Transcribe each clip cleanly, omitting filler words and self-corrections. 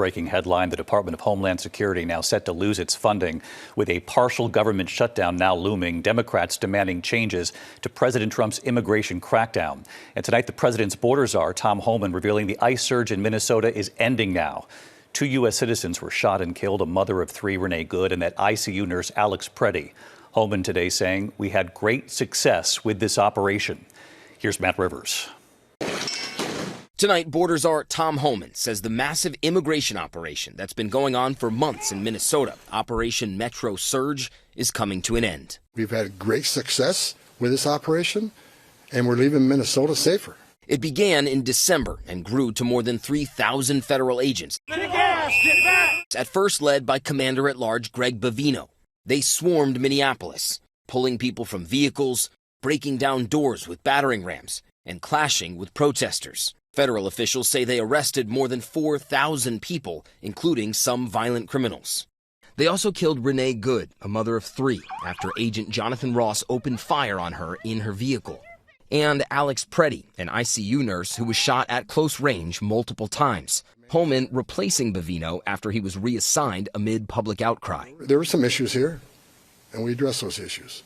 Breaking headline, the Department of Homeland Security now set to lose its funding with a partial government shutdown now looming. Democrats demanding changes to President Trump's immigration crackdown. And tonight, the president's border czar, Tom Homan, revealing the ICE surge in Minnesota is ending now. 2 U.S. citizens were shot and killed, a mother of 3, Renee, and that ICU nurse, Alex Pretti. Homan today saying, "We had great success with this operation." Here's Matt Rivers. Tonight, border czar Tom Homan says the massive immigration operation that's been going on for months in Minnesota, Operation Metro Surge, is coming to an end. We've had great success with this operation, and we're leaving Minnesota safer. It began in December and grew to more than 3,000 federal agents, at first led by Commander-at-Large Greg Bavino. They swarmed Minneapolis, pulling people from vehicles, breaking down doors with battering rams, and clashing with protesters. Federal officials say they arrested more than 4,000 people, including some violent criminals. They also killed Renee, a mother of 3, after Agent Jonathan Ross opened fire on her in her vehicle. And Alex Pretti, an ICU nurse who was shot at close range multiple times. Homan replacing Bavino after he was reassigned amid public outcry. There were some issues here, and we addressed those issues.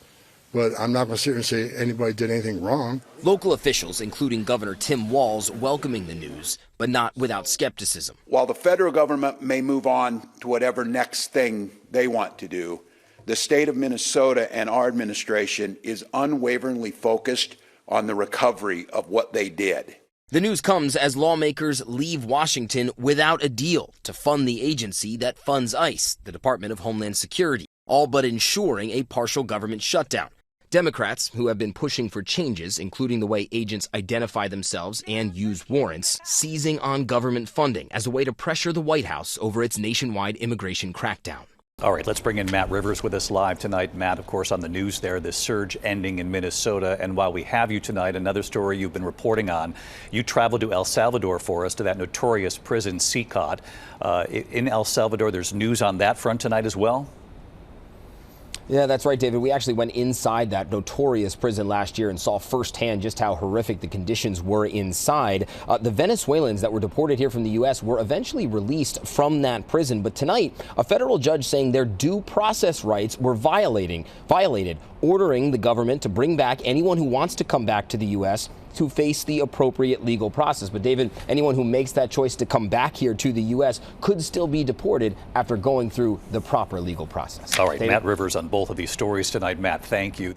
But I'm not going to sit here and say anybody did anything wrong. Local officials, including Governor Tim Walz, welcoming the news, but not without skepticism. While the federal government may move on to whatever next thing they want to do, the state of Minnesota and our administration is unwaveringly focused on the recovery of what they did. The news comes as lawmakers leave Washington without a deal to fund the agency that funds ICE, the Department of Homeland Security, all but ensuring a partial government shutdown. Democrats, who have been pushing for changes, including the way agents identify themselves and use warrants, seizing on government funding as a way to pressure the White House over its nationwide immigration crackdown. All right, let's bring in Matt Rivers with us live tonight. Matt, of course, on the news there, this surge ending in Minnesota. And while we have you tonight, another story you've been reporting on, you traveled to El Salvador for us, to that notorious prison, CCOT. In El Salvador, there's news on that front tonight as well? Yeah, that's right, David. We actually went inside that notorious prison last year and saw firsthand just how horrific the conditions were inside. The Venezuelans that were deported here from the U.S. were eventually released from that prison. But tonight, a federal judge saying their due process rights were violated, ordering the government to bring back anyone who wants to come back to the U.S. to face the appropriate legal process. But David, anyone who makes that choice to come back here to the U.S. could still be deported after going through the proper legal process. All right, David? Matt Rivers on both of these stories tonight. Matt, thank you.